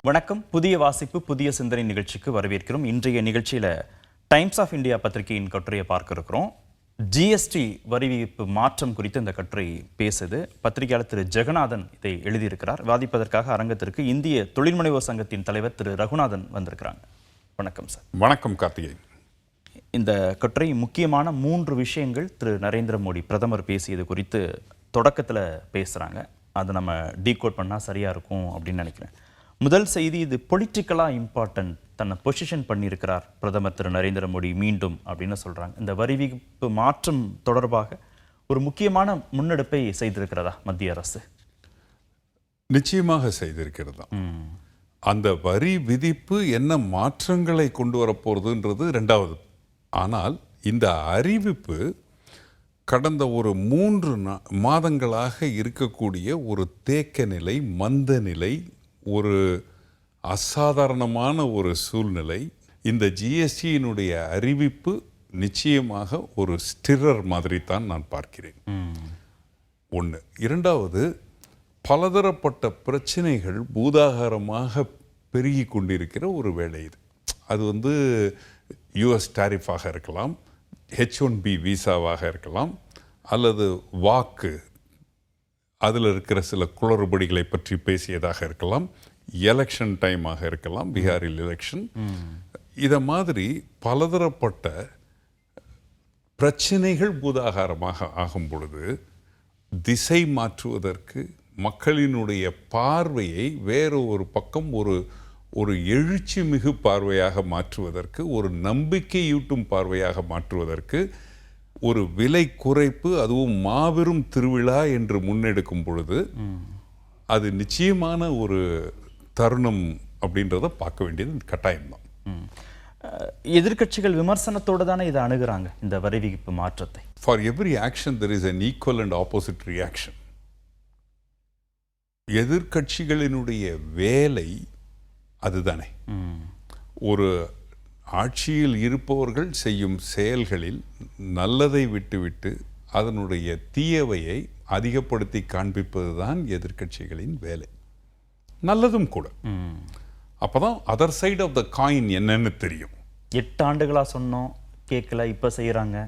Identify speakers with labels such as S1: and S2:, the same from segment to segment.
S1: வணக்கம். புதிய வாசிப்பு புதிய சிந்தனை நிகழ்ச்சிக்கு வரவேற்கிறோம். இன்றைய நிகழ்ச்சியில் டைம்ஸ் ஆஃப் இந்தியா பத்திரிகையின் கட்டுரையை பார்க்க இருக்கிறோம். ஜிஎஸ்டி வரி விதிப்பு மாற்றம் குறித்து இந்த கட்டுரை பேசுது. பத்திரிகையாளர் திரு ஜெகநாதன் இதை எழுதியிருக்கிறார். வாதிப்பதற்காக அரங்கத்திற்கு இந்திய தொழில் முனைவோர் சங்கத்தின் தலைவர் திரு ரகுநாதன் வந்திருக்கிறாங்க. வணக்கம் சார்.
S2: வணக்கம் கார்த்திகேயன்.
S1: இந்த கட்டுரை முக்கியமான 3 விஷயங்கள் திரு நரேந்திர மோடி பிரதமர் பேசியது குறித்து தொடக்கத்தில் பேசுகிறாங்க. அதை நம்ம டீகோட் பண்ணால் சரியாக இருக்கும் அப்படின்னு நினைக்கிறேன். முதல் செய்தி, இது பொலிட்டிக்கலாக இம்பார்ட்டன்ட், தன்னை பொசிஷன் பண்ணியிருக்கிறார் பிரதமர் திரு நரேந்திர மோடி மீண்டும் அப்படின்னு சொல்கிறாங்க. இந்த வரி விதிப்பு மாற்றம் தொடர்பாக ஒரு முக்கியமான முன்னெடுப்பை செய்திருக்கிறதா மத்திய அரசு?
S2: நிச்சயமாக செய்திருக்கிறதா. அந்த வரி விதிப்பு என்ன மாற்றங்களை கொண்டு வரப்போறதுன்றது ரெண்டாவது. ஆனால் இந்த அறிவிப்பு கடந்த ஒரு 3 மாதங்களாக இருக்கக்கூடிய ஒரு தேக்க நிலை, மந்த நிலை, ஒரு அசாதாரணமான ஒரு சூழ்நிலை. இந்த ஜிஎஸ்டியினுடைய அறிவிப்பு நிச்சயமாக ஒரு ஸ்டிரர் மாதிரி தான் நான் பார்க்கிறேன். ஒன்று. இரண்டாவது, பலதரப்பட்ட பிரச்சனைகள் பூதாகாரமாக பெருகி கொண்டிருக்கிற ஒரு வேலை இது. அது யூஎஸ் டாரிஃபாக இருக்கலாம், H1B விசாவாக இருக்கலாம், அல்லது வாக்கு அதில் இருக்கிற சில குளறுபடிகளை பற்றி பேசியதாக இருக்கலாம், எலெக்ஷன் டைமாக இருக்கலாம், பீகாரில் எலெக்ஷன். இதை மாதிரி பலதரப்பட்ட பிரச்சனைகள் பூதாகாரமாக ஆகும் பொழுது திசை மாற்றுவதற்கு, மக்களினுடைய பார்வையை வேறு ஒரு பக்கம் ஒரு எழுச்சி மிகு பார்வையாக மாற்றுவதற்கு, ஒரு நம்பிக்கையூட்டும் பார்வையாக மாற்றுவதற்கு, ஒரு விலை குறைப்பு, அதுவும் மாபெரும் திருவிழா என்று முன்னெடுக்கும் பொழுது அது நிச்சயமான ஒரு தருணம் அப்படின்றத பார்க்க வேண்டியது கட்டாயம்தான்.
S1: எதிர்க்கட்சிகள் விமர்சனத்தோடு தானே இதை அணுகுறாங்க, இந்த வரி விதிப்பு மாற்றத்தை.
S2: For every action there is an equal and opposite reaction. எதிர்க்கட்சிகளினுடைய வேலை அதுதானே. ஒரு ஆட்சியில் இருப்பவர்கள் செய்யும் செயல்களில் நல்லதை விட்டுவிட்டு அதனுடைய தீயவையை அதிகப்படுத்தி காண்பிப்பது தான் எதிர்க்கட்சிகளின் வேலை. நல்லதும் கூட. அப்போதான் other side of the coin என்னன்னு தெரியும்.
S1: 8 ஆண்டுகளாக சொன்னோம், கேட்கல, இப்போ செய்கிறாங்க.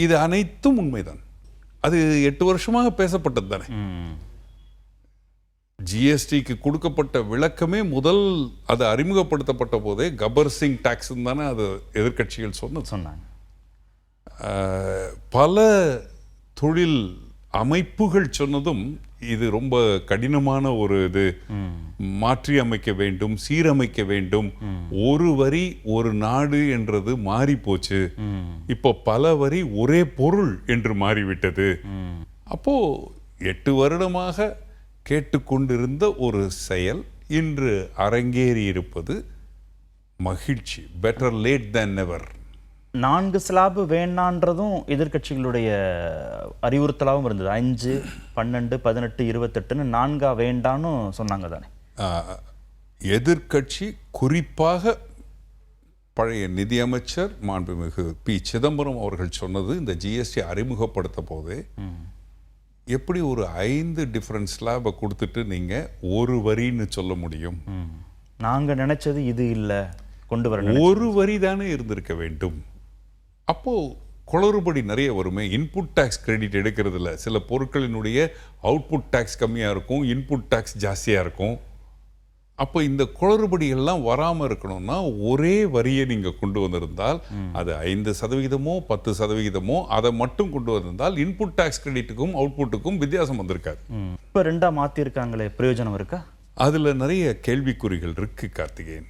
S2: இது அனைத்தும் உண்மைதான். அது 8 வருஷமாக பேசப்பட்டது தானே. ஜிஎஸ்டிக்கு கொடுக்கப்பட்ட விளக்கமே முதல் அது அறிமுகப்படுத்தப்பட்ட போதே கபர் சிங் டாக்ஸ் தானே அது எதிர்க்கட்சிகள் சொன்னாங்க. பல தொழில் அமைப்புகள் சொன்னதும் இது ரொம்ப கடினமான ஒரு இது, மாற்றி அமைக்க வேண்டும், சீரமைக்க வேண்டும். ஒரு வரி ஒரு நாடு என்றது மாறி போச்சு. இப்போ பல வரி ஒரே பொருள் என்று மாறிவிட்டது. அப்போ 8 வருடமாக கேட்டுக்கொண்டிருந்த ஒரு செயல் இன்று அரங்கேறி இருப்பது மகிழ்ச்சி. Better late than never.
S1: 4 slab வேண்டான்றதும் எதிர்க்கட்சிகளுடைய அறிவுறுத்தலாகவும் இருந்தது. 5, 12, 18, 28ன்னு 4 வேண்டான்னு சொன்னாங்க தானே.
S2: எதிர்க்கட்சி, குறிப்பாக பழைய நிதியமைச்சர் மாண்புமிகு பி. சிதம்பரம் அவர்கள் சொன்னது, இந்த ஜிஎஸ்டி அறிமுகப்படுத்த போதே எப்படி ஒரு 5 டிஃபரண்ட் ஸ்லாபை கொடுத்துட்டு நீங்க ஒரு வரின்னு சொல்ல முடியும்?
S1: நாங்க நினைச்சது இது இல்லை, கொண்டு வர
S2: ஒரு வரி தானே இருந்திருக்க வேண்டும். அப்போ குளறுபடி நிறைய வருமே. இன்புட் டாக்ஸ் கிரெடிட் எடுக்கிறதுல சில பொருட்களினுடைய அவுட்புட் டாக்ஸ் கம்மியாக இருக்கும், இன்புட் டாக்ஸ் ஜாஸ்தியாக இருக்கும். அப்போ இந்த குளறுபடி எல்லாம் வராமல் இருக்கணும்னா ஒரே வரியை நீங்கள் கொண்டு வந்திருந்தால், அது 5%, 10%, அதை மட்டும் கொண்டு வந்திருந்தால் இன்புட் டாக்ஸ் கிரெடிட்டுக்கும் அவுட்புட்டுக்கும் வித்தியாசம் வந்திருக்காது.
S1: இப்போ 2 மாற்றிருக்காங்களே, பிரயோஜனம் இருக்கா?
S2: அதில் நிறைய கேள்விக்குறிகள் இருக்கு கார்த்திகேயன்.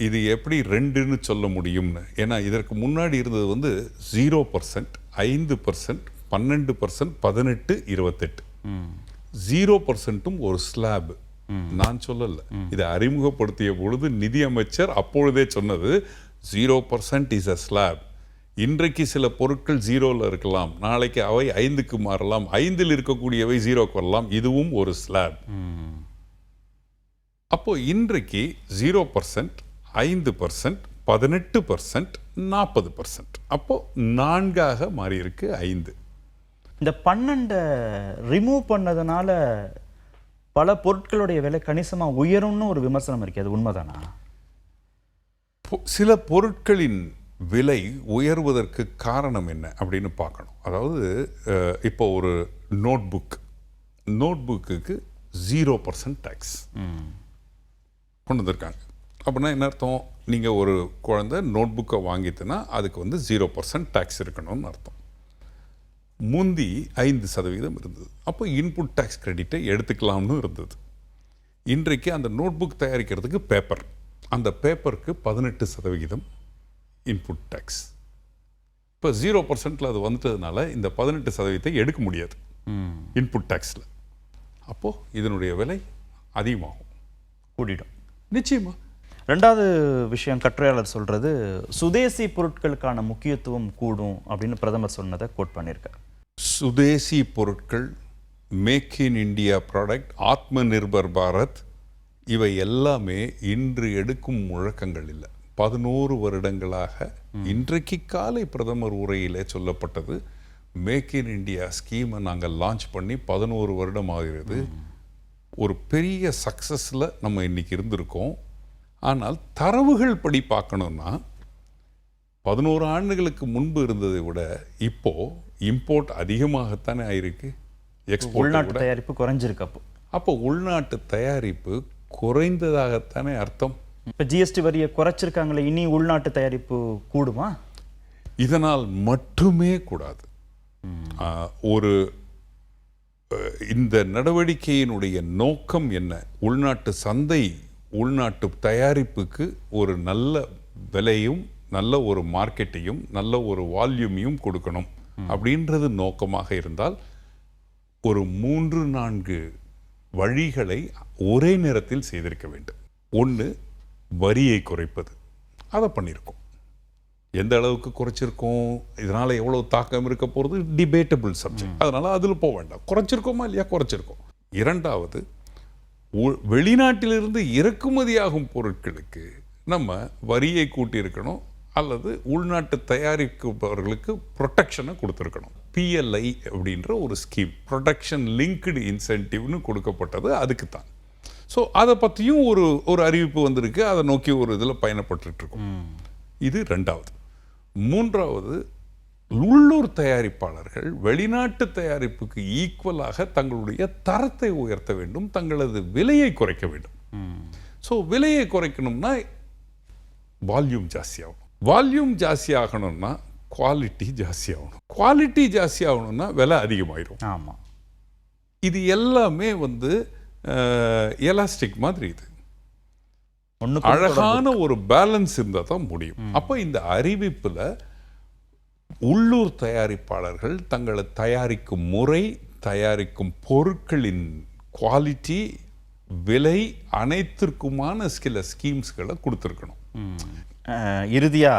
S2: இது எப்படி 2ன்னு சொல்ல முடியும்னு. ஏன்னா இதற்கு முன்னாடி இருந்தது 0%, 5%, 12%, 18, 28. 0%ம் ஒரு ஸ்லாப். நான் சொல்லல, இதை அறிமுகப்படுத்திய பொழுது நிதியமைச்சர் அப்பொழுதே சொன்னது 0% இஸ் அ ஸ்லாப். இன்றைக்கு சில பொருட்கள் 0ல இருக்கலாம், நாளைக்கு அவை 5க்கு மாறலாம், 5ல் இருக்கக்கூடியவை 0க்கு வரலாம், இதுவும் ஒரு ஸ்லாப். அப்போ இன்றைக்கு 0%, 5%, 18%, 40%. அப்போ 4ஆக மாறி இருக்கு 5.
S1: இந்த 12 ரிமூவ் பண்ணதுனால பல பொருட்களுடைய விலை கணிசமா உயரும்னு ஒரு விமர்சனம் இருக்கு, அது உண்மைதானா?
S2: சில பொருட்களின் விலை உயர்வதற்கு காரணம் என்ன அப்படின்னு பார்க்கணும். அதாவது இப்போ ஒரு நோட்புக்கு 0% டேக்ஸ் கொண்டு வந்திருக்காங்க. அப்படின்னா என்ன அர்த்தம்? நீங்கள் ஒரு குழந்தை நோட்புக்கை வாங்கிட்டுனா அதுக்கு வந்து 0% டேக்ஸ் இருக்கணும்னு அர்த்தம். முந்தி 5% இருந்தது. அப்போ இன்புட் டேக்ஸ் கிரெடிட்டை எடுத்துக்கலாம்னு இருந்தது. இன்றைக்கு அந்த நோட்புக் தயாரிக்கிறதுக்கு பேப்பர், அந்த பேப்பருக்கு 18% இன்புட் டேக்ஸ். இப்போ 0%ல் அது வந்துட்டதுனால இந்த 18% எடுக்க முடியாது இன்புட் டேக்ஸில். அப்போது இதனுடைய விலை அதிகமாகும்,
S1: கூடிடும்
S2: நிச்சயமாக.
S1: ரெண்டாவது விஷயம் கட்டுரையாளர் சொல்றது, சுதேசி பொருட்களுக்கான முக்கியத்துவம் கூடும் அப்படின்னு பிரதமர் சொன்னதை கோட் பண்ணியிருக்கார்.
S2: சுதேசி பொருட்கள், மேக் இன் இந்தியா ப்ராடக்ட், ஆத்ம நிர்பர் பாரத், இவை எல்லாமே இன்று எடுக்கும் முழக்கங்கள் இல்லை. 11 வருடங்களாக இன்றைக்கு காலை பிரதமர் உரையிலே சொல்லப்பட்டது, மேக் இன் இந்தியா ஸ்கீமை நாங்கள் லான்ச் பண்ணி 11 வருடம் ஆகிறது. ஒரு பெரிய சக்ஸஸில் நம்ம இன்னைக்கு இருந்திருக்கோம். ஆனால் தரவுகள் படி பார்க்கணுன்னா 11 ஆண்டுகளுக்கு முன்பு இருந்ததை விட இப்போ இம்போர்ட் அதிகமாகத்தானே ஆயிருக்கு.
S1: உள்நாட்டு தயாரிப்பு குறைஞ்சிருக்கு.
S2: அப்போ உள்நாட்டு தயாரிப்பு குறைந்ததாகத்தானே அர்த்தம்.
S1: இப்போ ஜிஎஸ்டி வரியை குறைச்சிருக்காங்களே, இனி உள்நாட்டு தயாரிப்பு கூடுமா? இதனால்
S2: மட்டுமே கூடாது. ஒரு இந்த நடவடிக்கையினுடைய நோக்கம் என்ன? உள்நாட்டு சந்தை, உள்நாட்டு தயாரிப்புக்கு ஒரு நல்ல விலையும் நல்ல ஒரு மார்க்கெட்டையும் நல்ல ஒரு வால்யூமையும் கொடுக்கணும் அப்படின்றது நோக்கமாக இருந்தால் ஒரு 3-4 வழிகளை ஒரே நேரத்தில் செய்திருக்க வேண்டும். ஒன்று, வரியை குறைப்பது. அதை பண்ணியிருக்கோம். எந்த அளவுக்கு குறைச்சிருக்கோம், இதனால் எவ்வளோ தாக்கம் இருக்க போகிறது டிபேட்டபிள் சப்ஜெக்ட், அதனால் அதில் போக வேண்டாம். குறைச்சிருக்கோமா இல்லையா? குறைச்சிருக்கோம். இரண்டாவது, வெளிநாட்டிலிருந்து இறக்குமதியாகும் பொருட்களுக்கு நம்ம வரியை கூட்டியிருக்கணும் அல்லது உள்நாட்டு தயாரிப்பவர்களுக்கு ப்ரொடெக்ஷனை கொடுத்துருக்கணும். PLI அப்படின்ற ஒரு ஸ்கீம், ப்ரொடெக்ஷன் லிங்க்டு இன்சென்டிவ்னு கொடுக்கப்பட்டது அதுக்கு தான். ஸோ அதை பற்றியும் ஒரு அறிவிப்பு வந்திருக்கு. அதை நோக்கி ஒரு இதில் பயணப்பட்டுருக்கோம். இது ரெண்டாவது. மூன்றாவது, உள்ளூர் தயாரிப்பாளர்கள் வெளிநாட்டு தயாரிப்புக்கு ஈக்குவலாக தங்களுடைய தரத்தை உயர்த்த வேண்டும், தங்களது விலையை குறைக்க வேண்டும். ஸோ விலையை குறைக்கணும்னா வால்யூம் ஜாஸ்தியாகும். வால்யூம் ஜாஸ்தி ஆகணும்னா குவாலிட்டி ஜாஸ்தி ஆகணும். குவாலிட்டி ஜாஸ்தி ஆகணும்னா விலை அதிகமாயிரும்.
S1: ஆமாம்.
S2: இது எல்லாமே வந்து எலாஸ்டிக் மாதிரி. இது அழகான ஒரு பேலன்ஸ் இருந்தால் தான் முடியும். அப்போ இந்த அறிவிப்பில் உள்ளூர் தயாரிப்பாளர்கள் தங்களை தயாரிக்கும் முறை, தயாரிக்கும் பொருட்களின் குவாலிட்டி, விலை அனைத்திற்குமான சில ஸ்கீம்ஸ்களை கொடுத்துருக்கணும்.
S1: இறுதியா,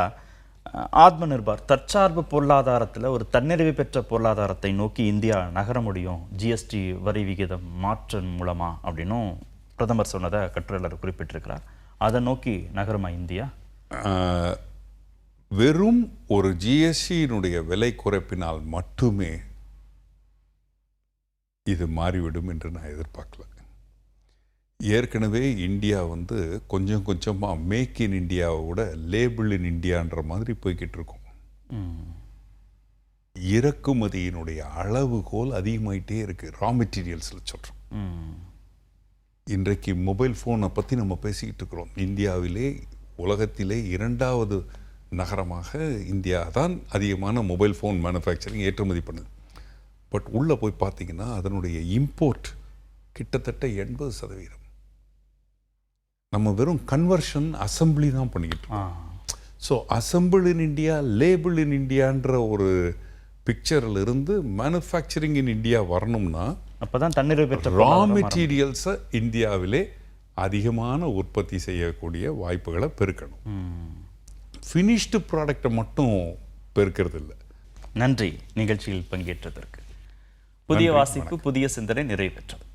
S1: ஆத்ம நிர்பார் தற்சார்பு பொருளாதாரத்தில் ஒரு தன்னிறைவு பெற்ற பொருளாதாரத்தை நோக்கி இந்தியா நகர முடியும் ஜிஎஸ்டி வரி விகிதம் மாற்றம் மூலமா அப்படின்னும் பிரதமர் சொன்னதை கட்டுரையாளர் குறிப்பிட்டிருக்கிறார். அதை நோக்கி நகருமா இந்தியா?
S2: வெறும் ஒரு ஜிஎஸ்டியினுடைய விலை குறைப்பினால் மட்டுமே இது மாறிவிடும் என்று நான் எதிர்பார்க்கல. ஏற்கனவே இந்தியா வந்து கொஞ்சம் கொஞ்சமாக மேக் இன் இந்தியாவை விட லேபிள் இன் இந்தியான்ற மாதிரி போய்கிட்டு இருக்கோம். இறக்குமதியினுடைய அளவுகோல் அதிகமாயிட்டே இருக்கு. ரா மெட்டீரியல்ஸில் சொல்கிறோம். இன்றைக்கு மொபைல் ஃபோனை பற்றி நம்ம பேசிக்கிட்டு இருக்கிறோம். இந்தியாவிலே உலகத்திலே 2வது நகரமாக இந்தியா தான் அதிகமான மொபைல் ஃபோன் மேனுஃபேக்சரிங் ஏற்றுமதி பண்ணுது. பட் உள்ளே போய் பார்த்தீங்கன்னா அதனுடைய இம்போர்ட் கிட்டத்தட்ட 80%. நம்ம வெறும் கன்வர்ஷன், அசம்பிளி தான் பண்ணிக்கிட்டு இருக்கோம். So assemble in India, label in இந்தியான்ற ஒரு பிக்சரில் இருந்து மேனுஃபேக்சரிங் இன் இந்தியா வரணும்னா
S1: அப்போதான் தன்னிறைவு பெற்ற
S2: ரா மெட்டீரியல்ஸை இந்தியாவிலே அதிகமான உற்பத்தி செய்யக்கூடிய வாய்ப்புகளை பெருக்கணும். ஃபினிஷ்டு ப்ராடக்டை மட்டும் பெருக்கிறது இல்லை.
S1: நன்றி நிகழ்ச்சியில் பங்கேற்றதற்கு. புதிய வாசிப்பு, புதிய சிந்தனை நிறைவு பெற்றது.